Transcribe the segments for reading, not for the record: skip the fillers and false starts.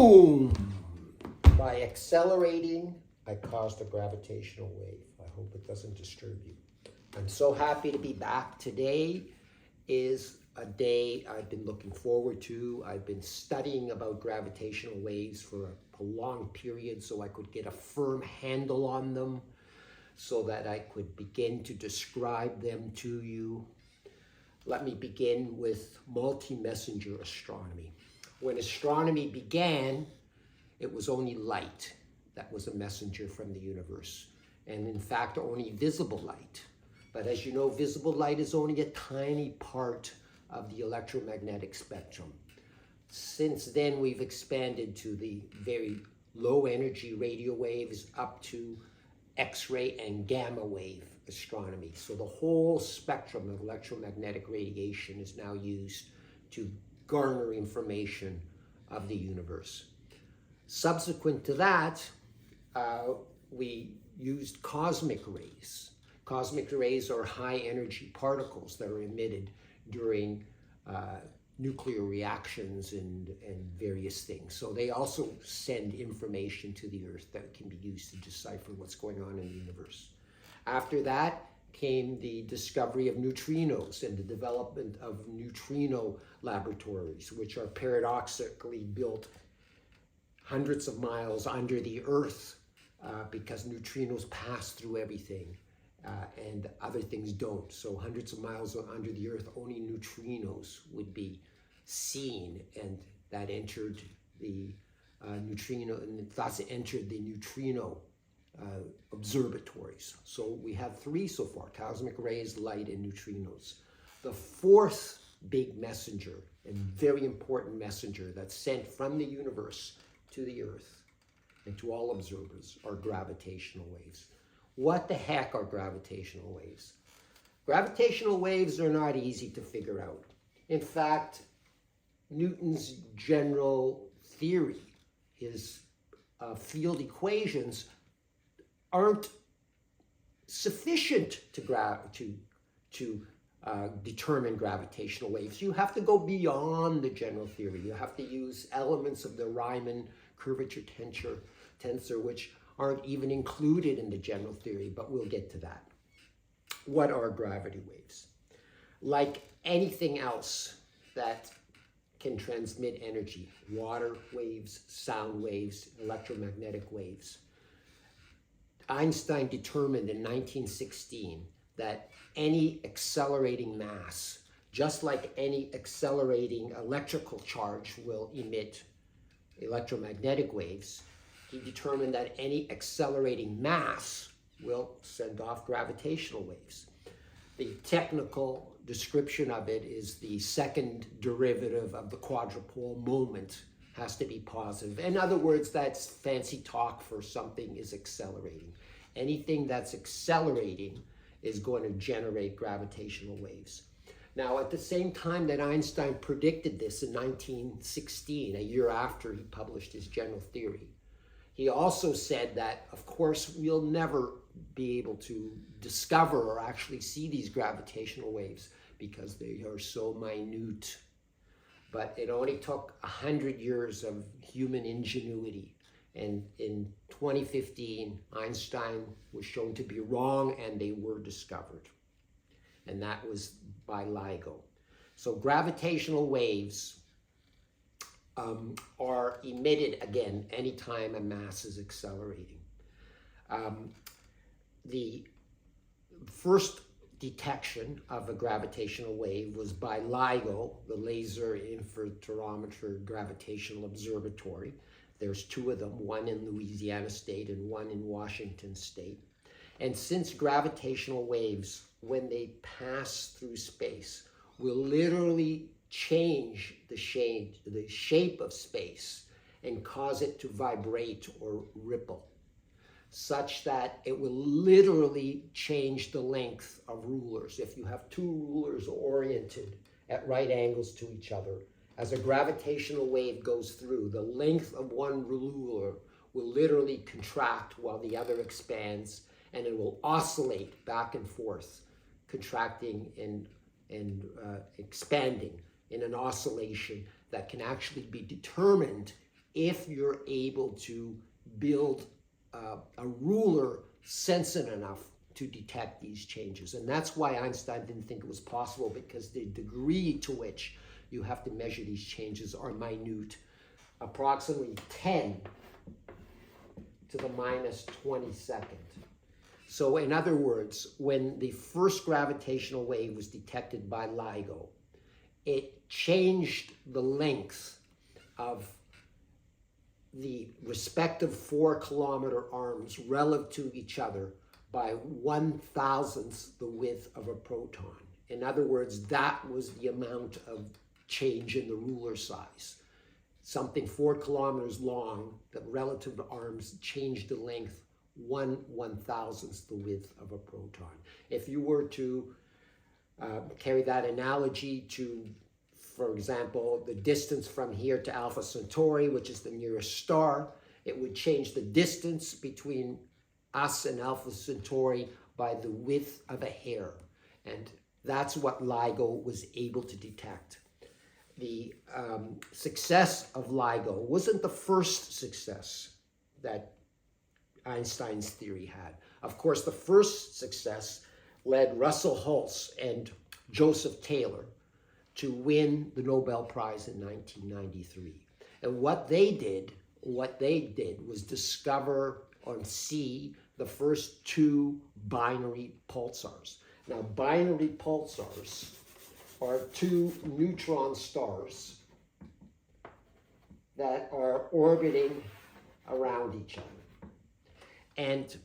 Boom! By accelerating, I caused a gravitational wave. I hope it doesn't disturb you. I'm so happy to be back. Today is a day I've been looking forward to. I've been studying about gravitational waves for a prolonged period so I could get a firm handle on them, so that I could begin to describe them to you. Let me begin with multi-messenger astronomy. When astronomy began, it was only light that was a messenger from the universe, and in fact only visible light. But as you know, visible light is only a tiny part of the electromagnetic spectrum. Since then, we've expanded to the very low energy radio waves up to X-ray and gamma wave astronomy. So the whole spectrum of electromagnetic radiation is now used to garner information of the universe. Subsequent to that, we used cosmic rays. Cosmic rays are high energy particles that are emitted during nuclear reactions and various things. So they also send information to the Earth that can be used to decipher what's going on in the universe. After that came the discovery of neutrinos and the development of neutrino laboratories, which are paradoxically built hundreds of miles under the Earth because neutrinos pass through everything and other things don't. So hundreds of miles under the Earth, only neutrinos would be seen, and that entered the neutrino, and thus entered the neutrino observatories. So we have three so far: cosmic rays, light, and neutrinos. The fourth big messenger, and very important messenger, that's sent from the universe to the Earth and to all observers, are gravitational waves. What the heck are gravitational waves? Gravitational waves are not easy to figure out. In fact, Newton's general theory, his field equations, aren't sufficient to determine gravitational waves. You have to go beyond the general theory. You have to use elements of the Riemann curvature tensor, which aren't even included in the general theory, but we'll get to that. What are gravity waves? Like anything else that can transmit energy, water waves, sound waves, electromagnetic waves, Einstein determined in 1916 that any accelerating mass, just like any accelerating electrical charge will emit electromagnetic waves, he determined that any accelerating mass will send off gravitational waves. The technical description of it is the second derivative of the quadrupole moment has to be positive. In other words, that's fancy talk for something is accelerating. Anything that's accelerating is going to generate gravitational waves. Now, at the same time that Einstein predicted this in 1916, a year after he published his general theory, he also said that, of course, we'll never be able to discover or actually see these gravitational waves because they are so minute. But it only took 100 years of human ingenuity. And in 2015, Einstein was shown to be wrong, and they were discovered. And that was by LIGO. So gravitational waves are emitted, again, anytime a mass is accelerating. The first detection of a gravitational wave was by LIGO, the Laser Interferometer Gravitational Observatory. There's two of them, one in Louisiana State and one in Washington State. And since gravitational waves, when they pass through space, will literally change the shape of space and cause it to vibrate or ripple, such that it will literally change the length of rulers. If you have two rulers oriented at right angles to each other, as a gravitational wave goes through, the length of one ruler will literally contract while the other expands, and it will oscillate back and forth, contracting and expanding in an oscillation that can actually be determined if you're able to build a ruler sensitive enough to detect these changes. And that's why Einstein didn't think it was possible, because the degree to which you have to measure these changes are minute, approximately 10 to the minus 22nd. So in other words, when the first gravitational wave was detected by LIGO, it changed the length of the respective 4-kilometer arms relative to each other by 1,000th the width of a proton. In other words, that was the amount of change in the ruler size. Something 4 kilometers long, the relative arms changed the length 1/1000th the width of a proton. If you were to carry that analogy to, for example, the distance from here to Alpha Centauri, which is the nearest star, it would change the distance between us and Alpha Centauri by the width of a hair. And that's what LIGO was able to detect. The success of LIGO wasn't the first success that Einstein's theory had. Of course, the first success led Russell Hulse and Joseph Taylor to win the Nobel Prize in 1993. And what they did was discover or see the first 2 binary pulsars. Now, binary pulsars are 2 neutron stars that are orbiting around each other. And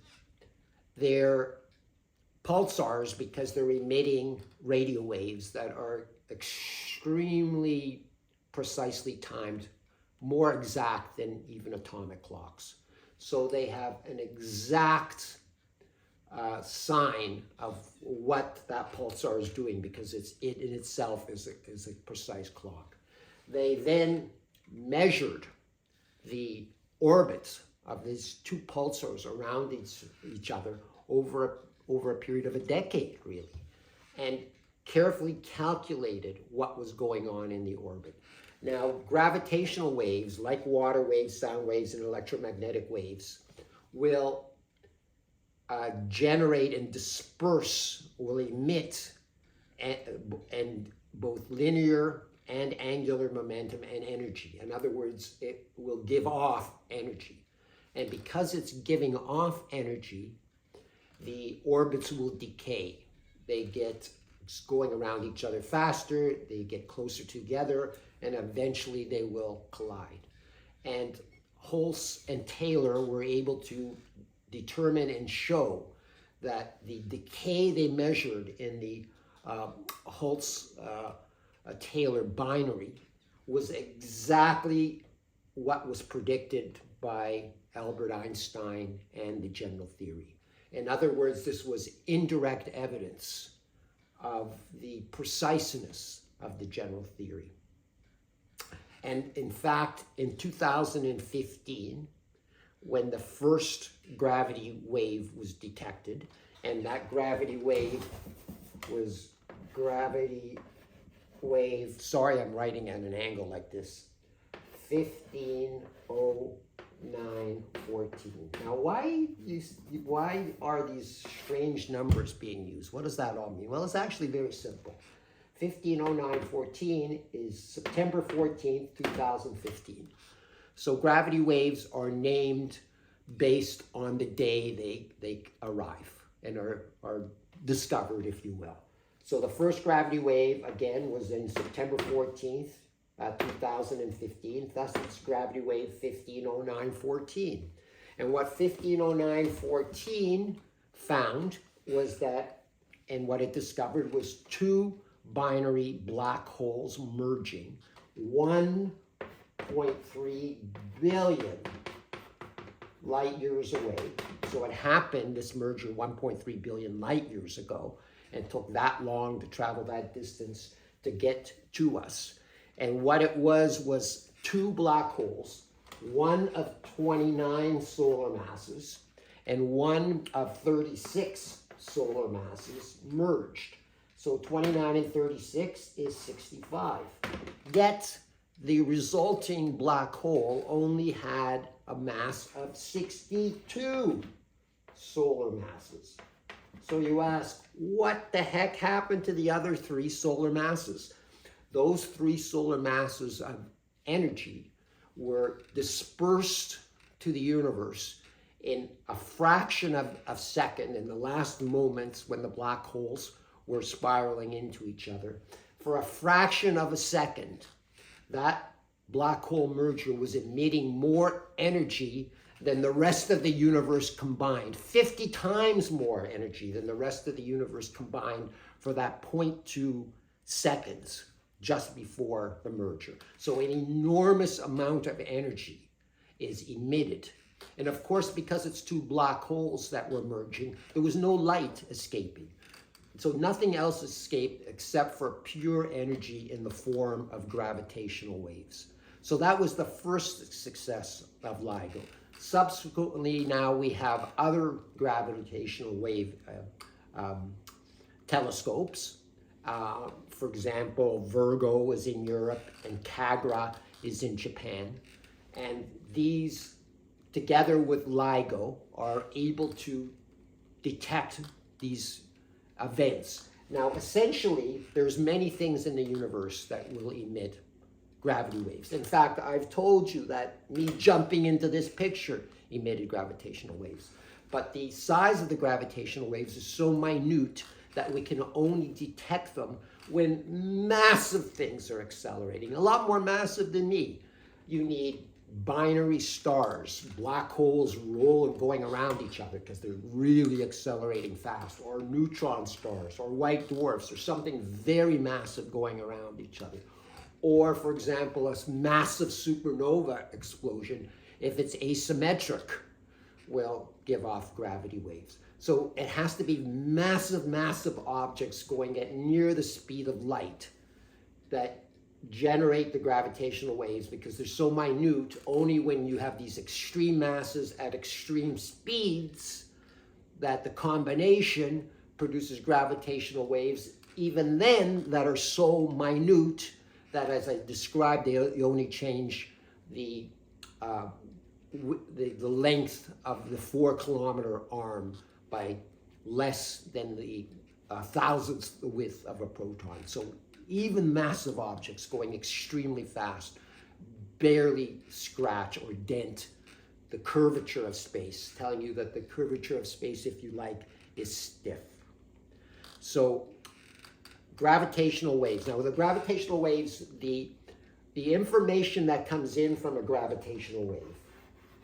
they're pulsars because they're emitting radio waves that are extremely precisely timed, more exact than even atomic clocks. So they have an exact sign of what that pulsar is doing, because it in itself is a precise clock. They then measured the orbits of these 2 pulsars around each other over a period of a decade, really, and carefully calculated what was going on in the orbit. Now, gravitational waves, like water waves, sound waves, and electromagnetic waves, will generate and disperse, will emit and both linear and angular momentum and energy. In other words, it will give off energy. And because it's giving off energy, the orbits will decay. They get going around each other faster, they get closer together, and eventually they will collide. And Hulse and Taylor were able to determine and show that the decay they measured in the Hulse-Taylor binary was exactly what was predicted by Albert Einstein and the general theory. In other words, this was indirect evidence of the preciseness of the general theory. And in fact, in 2015, when the first gravity wave was detected, and that gravity wave was sorry, I'm writing at an angle like this, 150914. Now, why are these strange numbers being used? What does that all mean? Well, it's actually very simple. 150914 is September 14th, 2015. So gravity waves are named based on the day they arrive and are discovered, if you will. So the first gravity wave, again, was in September 14th, 2015. Thus, it's gravity wave 150914. And what 150914 found was that, and what it discovered was 2 binary black holes merging 1.3 billion light years away. So it happened, this merger, 1.3 billion light years ago, and took that long to travel that distance to get to us. And what it was 2 black holes, one of 29 solar masses and one of 36 solar masses merged. So 29 and 36 is 65. Yet the resulting black hole only had a mass of 62 solar masses. So you ask, what the heck happened to the other 3 solar masses? Those 3 solar masses of energy were dispersed to the universe in a fraction of a second, in the last moments when the black holes were spiraling into each other. For a fraction of a second, that black hole merger was emitting more energy than the rest of the universe combined, 50 times more energy than the rest of the universe combined for that 0.2 seconds just before the merger. So an enormous amount of energy is emitted. And of course, because it's 2 black holes that were merging, there was no light escaping. So nothing else escaped except for pure energy in the form of gravitational waves. So that was the first success of LIGO. Subsequently, now we have other gravitational wave telescopes. For example, Virgo is in Europe and Kagra is in Japan. And these, together with LIGO, are able to detect these events. Now, essentially, there's many things in the universe that will emit gravity waves. In fact, I've told you that me jumping into this picture emitted gravitational waves. But the size of the gravitational waves is so minute that we can only detect them when massive things are accelerating, a lot more massive than me. You need binary stars, black holes rolling, going around each other because they're really accelerating fast, or neutron stars, or white dwarfs, or something very massive going around each other. Or, for example, a massive supernova explosion, if it's asymmetric, will give off gravity waves. So it has to be massive, massive objects going at near the speed of light that generate the gravitational waves, because they're so minute. Only when you have these extreme masses at extreme speeds that the combination produces gravitational waves, even then, that are so minute that, as I described, they only change the length of the 4-kilometer arm by less than the thousandth the width of a proton. So even massive objects going extremely fast barely scratch or dent the curvature of space, telling you that the curvature of space, if you like, is stiff. So gravitational waves. Now, with the gravitational waves, the information that comes in from a gravitational wave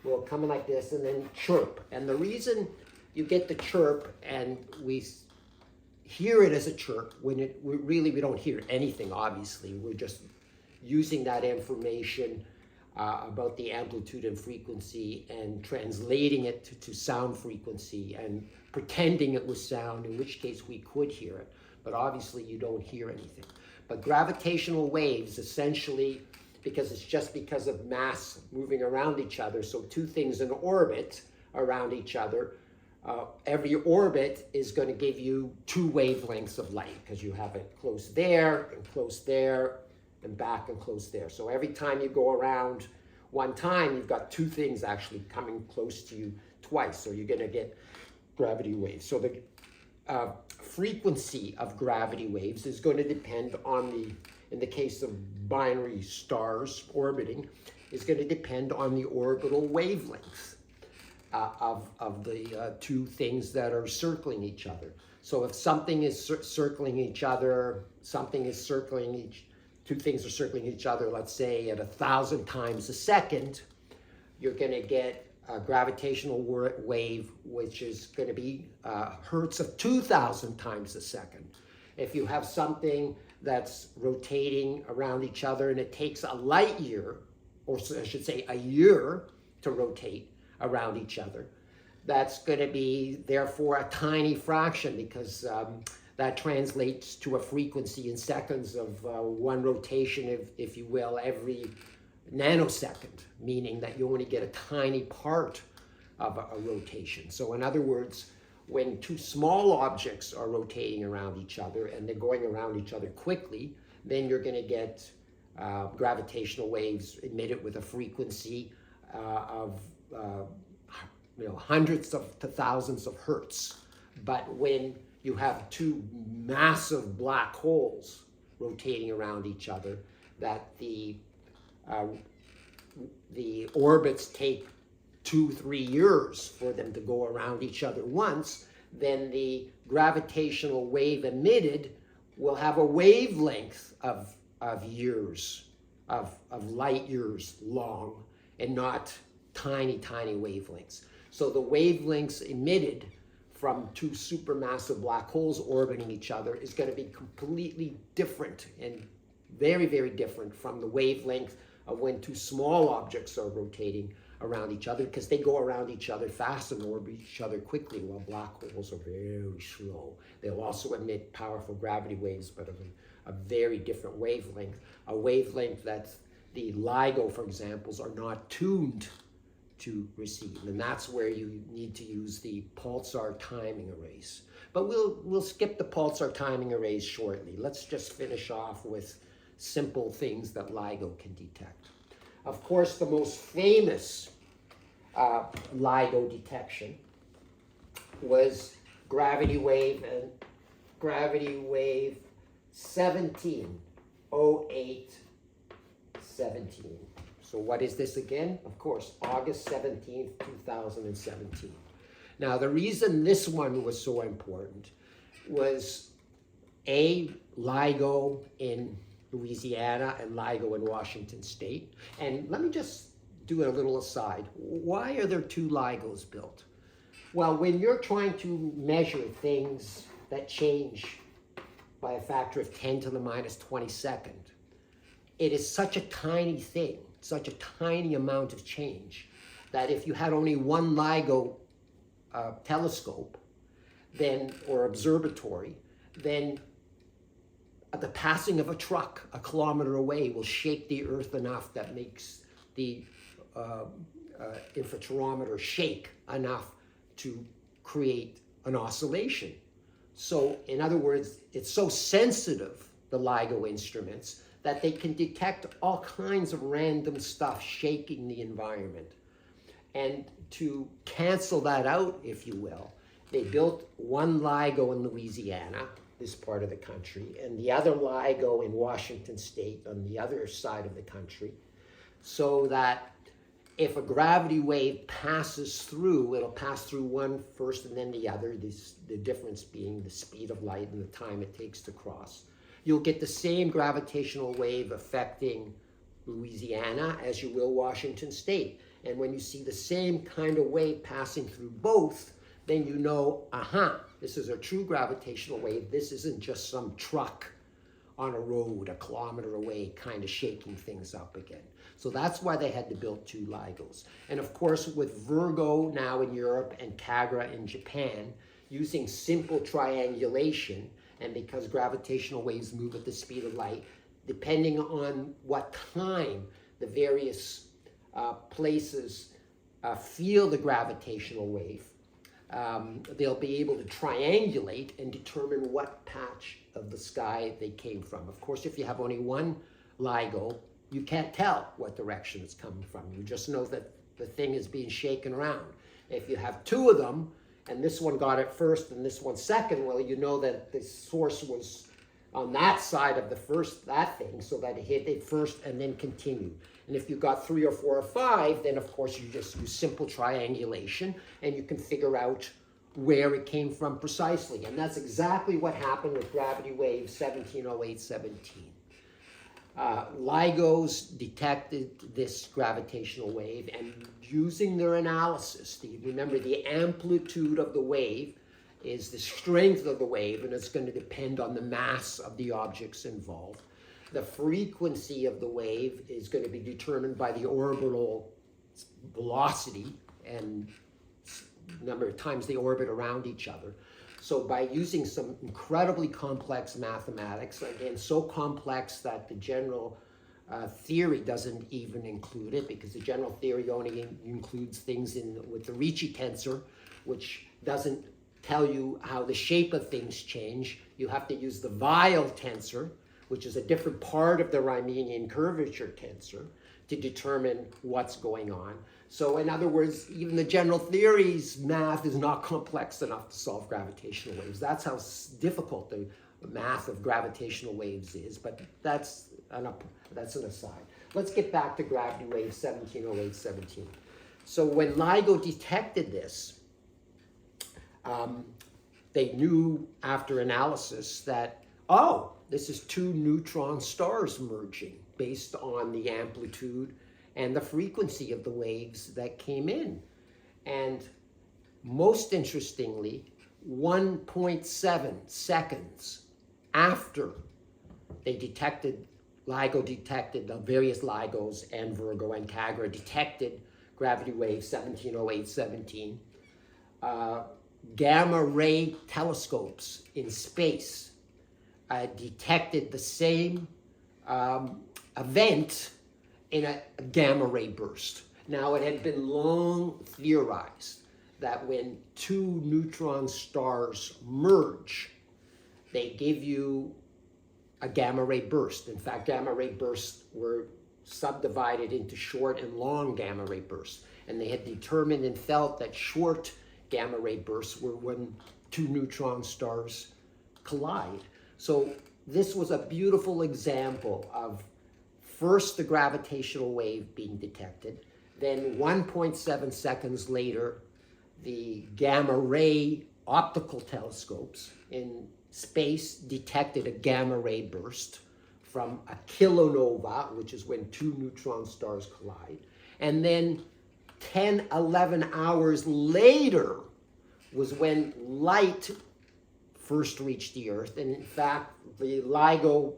will come in like this and then chirp. And the reason you get the chirp, and we hear it as a chirp, when we don't hear anything, obviously. We're just using that information about the amplitude and frequency and translating it to sound frequency and pretending it was sound, in which case we could hear it. But obviously you don't hear anything. But gravitational waves, essentially, because it's just because of mass moving around each other, so 2 things in orbit around each other, every orbit is going to give you 2 wavelengths of light, because you have it close there and back and close there. So every time you go around one time, you've got 2 things actually coming close to you twice. So you're going to get gravity waves. So the frequency of gravity waves is going to depend on in the case of binary stars orbiting, is going to depend on the orbital wavelength of the 2 things that are circling each other. So if something is circling each other, 2 things are circling each other, let's say at 1,000 times a second, you're going to get a gravitational wave, which is going to be hertz of 2,000 times a second. If you have something that's rotating around each other and it takes a light year, or I should say a year, to rotate around each other, that's going to be therefore a tiny fraction, because that translates to a frequency in seconds of 1 rotation, if you will, every nanosecond, meaning that you only get a tiny part of a rotation. So in other words, when 2 small objects are rotating around each other and they're going around each other quickly, then you're going to get gravitational waves emitted with a frequency of hundreds to thousands of hertz. But when you have two massive black holes rotating around each other, that the orbits take 2-3 years for them to go around each other once, then the gravitational wave emitted will have a wavelength of years, of light years long, and not tiny wavelengths. So the wavelengths emitted from two supermassive black holes orbiting each other is going to be completely different and very different from the wavelength of when two small objects are rotating around each other, because they go around each other fast and orbit each other quickly, while black holes are very slow. They'll also emit powerful gravity waves, but of a very different wavelength, a wavelength that the LIGO, for example, are not tuned to receive, and that's where you need to use the pulsar timing arrays. But we'll skip the pulsar timing arrays shortly. Let's just finish off with simple things that LIGO can detect. Of course, the most famous LIGO detection was gravity wave 170817. So what is this again? Of course, August 17th, 2017. Now, the reason this one was so important was LIGO in Louisiana and LIGO in Washington State. And let me just do a little aside. Why are there two LIGOs built? Well, when you're trying to measure things that change by a factor of 10 to the minus 22nd, it is such a tiny thing, such a tiny amount of change, that if you had only one LIGO telescope, then, or observatory, then the passing of a truck a kilometer away will shake the Earth enough that makes the interferometer shake enough to create an oscillation. So, in other words, it's so sensitive, the LIGO instruments, that they can detect all kinds of random stuff shaking the environment. And to cancel that out, if you will, they built one LIGO in Louisiana, this part of the country, and the other LIGO in Washington State on the other side of the country, so that if a gravity wave passes through, it'll pass through one first and then the other, the difference being the speed of light and the time it takes to cross. You'll get the same gravitational wave affecting Louisiana as you will Washington State. And when you see the same kind of wave passing through both, then you know, this is a true gravitational wave. This isn't just some truck on a road a kilometer away kind of shaking things up again. So that's why they had to build two LIGOs. And of course, with Virgo now in Europe and Kagra in Japan, using simple triangulation, and because gravitational waves move at the speed of light, depending on what time the various places feel the gravitational wave, they'll be able to triangulate and determine what patch of the sky they came from. Of course, if you have only one LIGO, you can't tell what direction it's coming from. You just know that the thing is being shaken around. If you have two of them, and this one got it first and this one second, well, you know that the source was on that side of that thing, so that it hit it first and then continued. And if you got 3 or 4 or 5, then of course you just use simple triangulation and you can figure out where it came from precisely. And that's exactly what happened with gravity wave 170817. LIGOs detected this gravitational wave, and using their analysis, remember the amplitude of the wave is the strength of the wave, and it's going to depend on the mass of the objects involved. The frequency of the wave is going to be determined by the orbital velocity and number of times they orbit around each other. So by using some incredibly complex mathematics, again, so complex that the general theory doesn't even include it, because the general theory only includes things with the Ricci tensor, which doesn't tell you how the shape of things change. You have to use the Weyl tensor, which is a different part of the Riemannian curvature tensor, to determine what's going on. So in other words, even the general theories math is not complex enough to solve gravitational waves. That's how difficult the math of gravitational waves is, but that's an aside. Let's get back to gravity wave 170817. So when LIGO detected this, they knew after analysis that, oh, this is two neutron stars merging based on the amplitude and the frequency of the waves that came in. And most interestingly, 1.7 seconds after they detected, LIGO detected, the various LIGOs and Virgo and Cagra detected gravity wave 170817, gamma ray telescopes in space detected the same event in a gamma ray burst. Now, it had been long theorized that when two neutron stars merge, they give you a gamma ray burst. In fact, gamma ray bursts were subdivided into short and long gamma ray bursts. And they had determined and felt that short gamma ray bursts were when two neutron stars collide. So this was a beautiful example of first the gravitational wave being detected, then 1.7 seconds later, the gamma ray optical telescopes in space detected a gamma ray burst from a kilonova, which is when two neutron stars collide. And then 10, 11 hours later was when light first reached the Earth. And in fact, the LIGO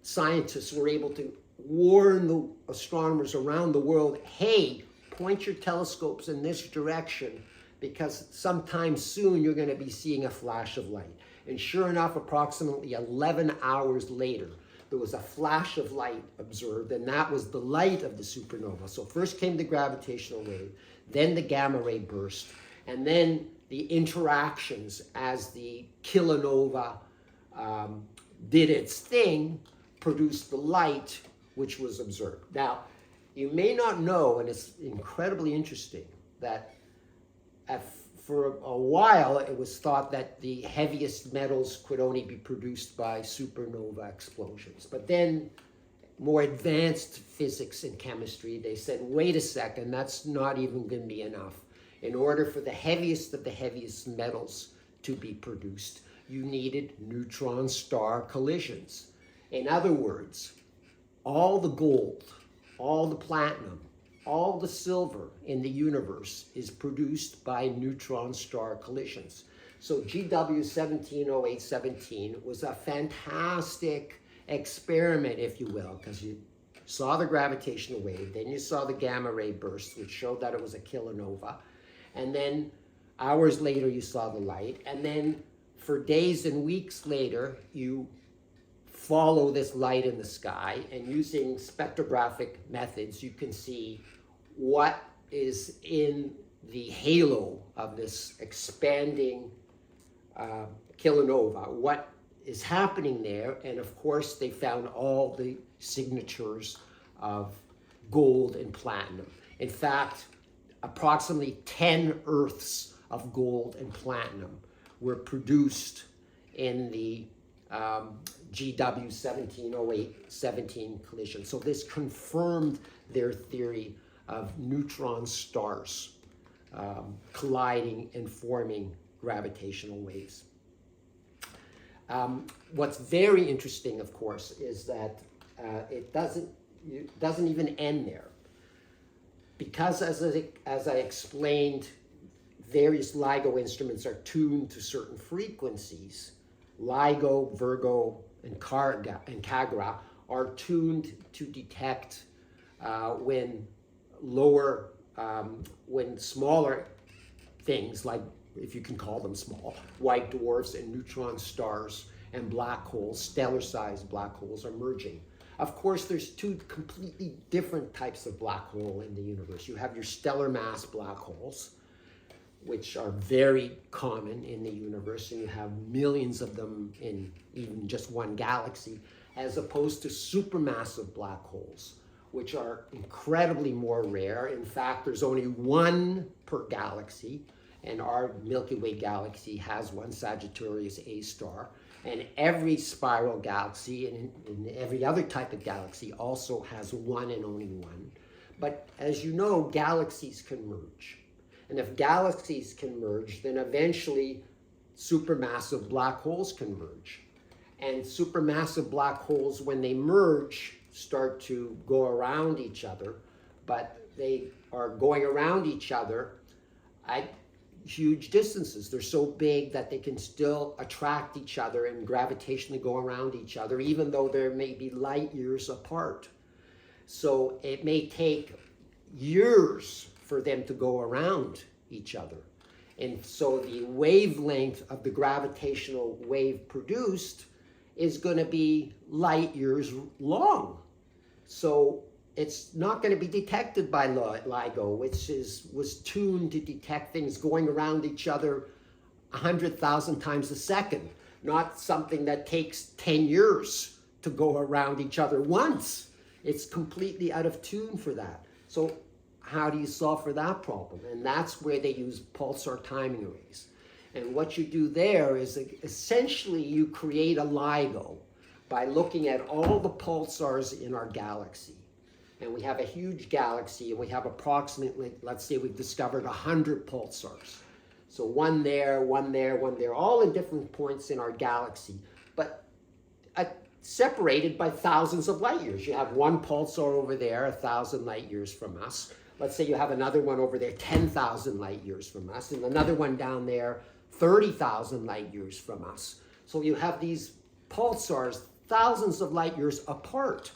scientists were able to warn the astronomers around the world, hey, point your telescopes in this direction because sometime soon you're going to be seeing a flash of light. And sure enough, approximately 11 hours later, there was a flash of light observed, and that was the light of the supernova. So first came the gravitational wave, then the gamma ray burst, and then the interactions as the kilonova did its thing, produced the light, which was observed. Now, you may not know, and it's incredibly interesting, that for a while it was thought that the heaviest metals could only be produced by supernova explosions. But then more advanced physics and chemistry, they said, wait a second, that's not even going to be enough. In order for the heaviest of the heaviest metals to be produced, you needed neutron star collisions. In other words, all the gold, all the platinum, all the silver in the universe is produced by neutron star collisions. So GW 170817 was a fantastic experiment, if you will, because you saw the gravitational wave, then you saw the gamma ray burst, which showed that it was a kilonova, and then hours later you saw the light, and then for days and weeks later you follow this light in the sky, and using spectrographic methods you can see what is in the halo of this expanding kilonova, what is happening there. And of course they found all the signatures of gold and platinum. In fact, approximately 10 Earths of gold and platinum were produced in the GW 1708-17 collision. So this confirmed their theory of neutron stars colliding and forming gravitational waves. What's very interesting, of course, is that it doesn't even end there. Because as I explained, various LIGO instruments are tuned to certain frequencies. LIGO, Virgo, and Cagra are tuned to detect when smaller things, like, if you can call them small, white dwarfs and neutron stars and black holes, stellar-sized black holes, are merging. Of course, there's two completely different types of black hole in the universe. You have your stellar mass black holes, which are very common in the universe, and you have millions of them in even just one galaxy. as opposed to supermassive black holes, which are incredibly more rare. In fact, there's only one per galaxy, and our Milky Way galaxy has one, Sagittarius A star. And every spiral galaxy and every other type of galaxy also has one and only one. But as you know, galaxies can merge. And if galaxies can merge, then eventually supermassive black holes can merge. And supermassive black holes, when they merge, start to go around each other, but they are going around each other at huge distances. They're so big that they can still attract each other and gravitationally go around each other, even though there may be light years apart. So it may take years for them to go around each other. And so the wavelength of the gravitational wave produced is going to be light years long. So it's not going to be detected by LIGO, which was tuned to detect things going around each other 100,000 times a second, not something that takes 10 years to go around each other once. It's completely out of tune for that. So how do you solve for that problem? And that's where they use pulsar timing arrays. And what you do there is essentially you create a LIGO by looking at all the pulsars in our galaxy. And we have a huge galaxy, and we have approximately, let's say we've discovered 100 pulsars. So one there, one there, one there, all in different points in our galaxy, but separated by thousands of light years. You have one pulsar over there, 1,000 light years from us. Let's say you have another one over there, 10,000 light years from us, and another one down there, 30,000 light years from us. So you have these pulsars thousands of light years apart.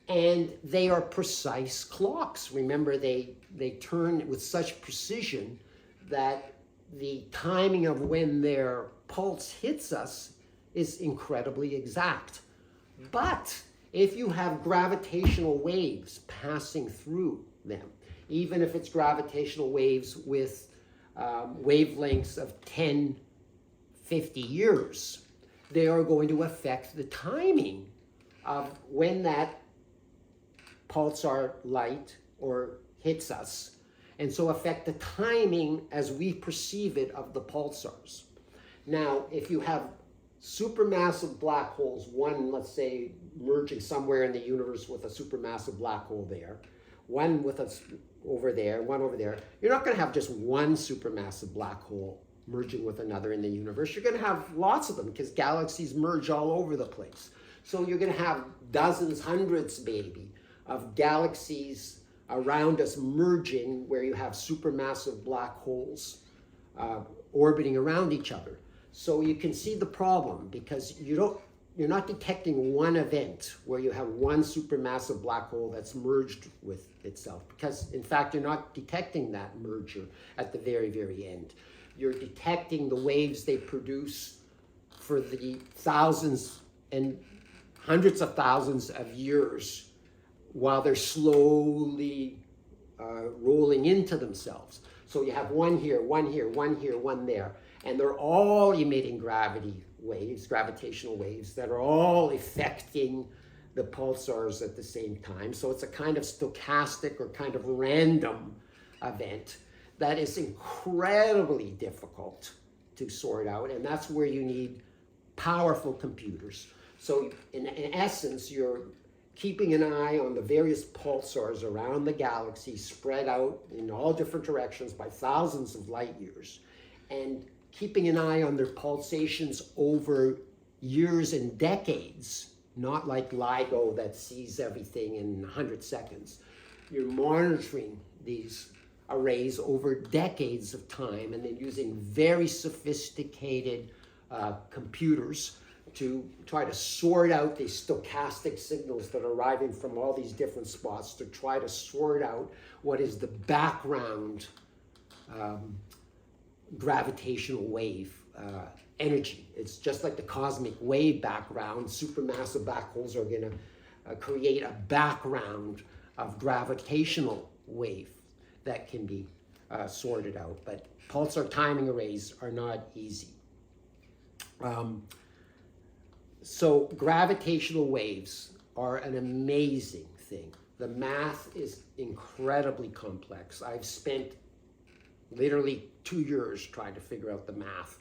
And they are precise clocks. Remember, they turn with such precision that the timing of when their pulse hits us is incredibly exact. But if you have gravitational waves passing through them, even if it's gravitational waves with wavelengths of 10, 50 years, they are going to affect the timing of when that pulsar light or hits us, and so affect the timing as we perceive it of the pulsars. Now, if you have supermassive black holes, one, let's say, merging somewhere in the universe with a supermassive black hole there, one with us over there, one over there, you're not going to have just one supermassive black hole merging with another in the universe. You're going to have lots of them because galaxies merge all over the place. So you're going to have dozens, hundreds maybe, of galaxies around us merging, where you have supermassive black holes orbiting around each other. So you can see the problem, because you're not detecting one event where you have one supermassive black hole that's merged with itself, because in fact you're not detecting that merger at the very, very end. You're detecting the waves they produce for the thousands and hundreds of thousands of years while they're slowly rolling into themselves. So you have one here, one here, one here, one there, and they're all emitting gravitational waves that are all affecting the pulsars at the same time. So it's a kind of stochastic or kind of random event that is incredibly difficult to sort out, and that's where you need powerful computers. So in essence, you're keeping an eye on the various pulsars around the galaxy, spread out in all different directions by thousands of light years, and keeping an eye on their pulsations over years and decades, not like LIGO that sees everything in 100 seconds. You're monitoring these arrays over decades of time, and then using very sophisticated computers to try to sort out these stochastic signals that are arriving from all these different spots, to try to sort out what is the background gravitational wave energy. It's just like the cosmic wave background. Supermassive black holes are going to create a background of gravitational wave that can be sorted out. But pulsar timing arrays are not easy. So gravitational waves are an amazing thing. The math is incredibly complex. I've spent literally 2 years trying to figure out the math,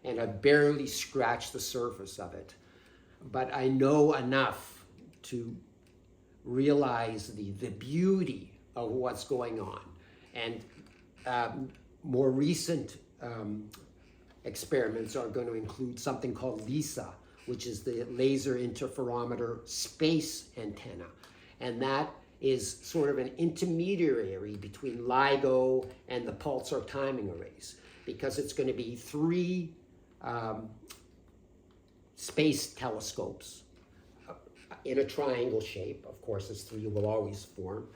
and I barely scratched the surface of it. But I know enough to realize the beauty of what's going on. And more recent experiments are going to include something called LISA, which is the laser interferometer space antenna. And that is sort of an intermediary between LIGO and the pulsar timing arrays, because it's going to be 3 space telescopes in a triangle shape. Of course, as 3 will always form,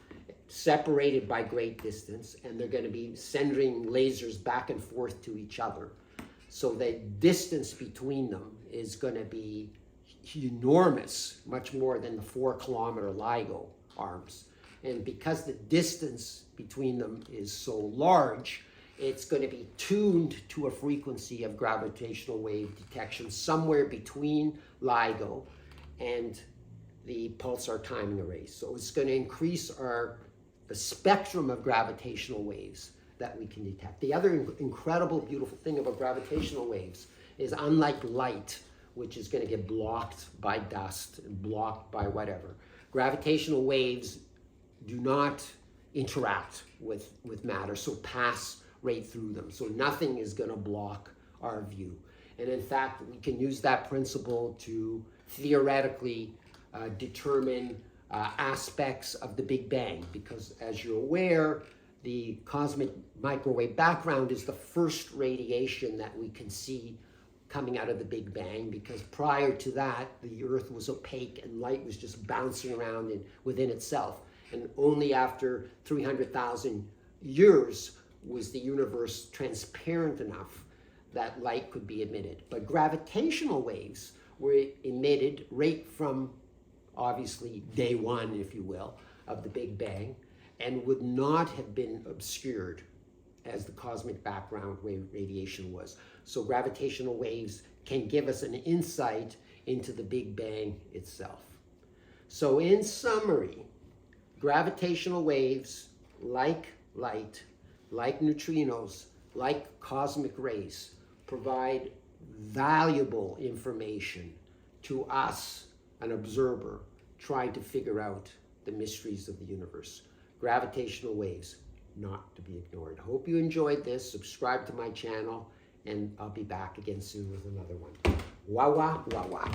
separated by great distance, and they're going to be sending lasers back and forth to each other. So the distance between them is going to be enormous, much more than the 4-kilometer LIGO arms. And because the distance between them is so large, it's going to be tuned to a frequency of gravitational wave detection somewhere between LIGO and the pulsar timing arrays. So it's going to increase the spectrum of gravitational waves that we can detect. The other incredible, beautiful thing about gravitational waves is, unlike light, which is going to get blocked by dust and blocked by whatever, gravitational waves do not interact with matter, so pass right through them. So nothing is going to block our view. And in fact, we can use that principle to theoretically determine aspects of the Big Bang, because as you're aware, the cosmic microwave background is the first radiation that we can see coming out of the Big Bang, because prior to that, the Earth was opaque and light was just bouncing around within itself. And only after 300,000 years was the universe transparent enough that light could be emitted. But gravitational waves were emitted right from, obviously, day one, if you will, of the Big Bang, and would not have been obscured as the cosmic background wave radiation was. So gravitational waves can give us an insight into the Big Bang itself. So in summary, gravitational waves, like light, like neutrinos, like cosmic rays, provide valuable information to us, an observer, trying to figure out the mysteries of the universe. Gravitational waves, not to be ignored. Hope you enjoyed this. Subscribe to my channel, and I'll be back again soon with another one. Wah, wah, wah, wah.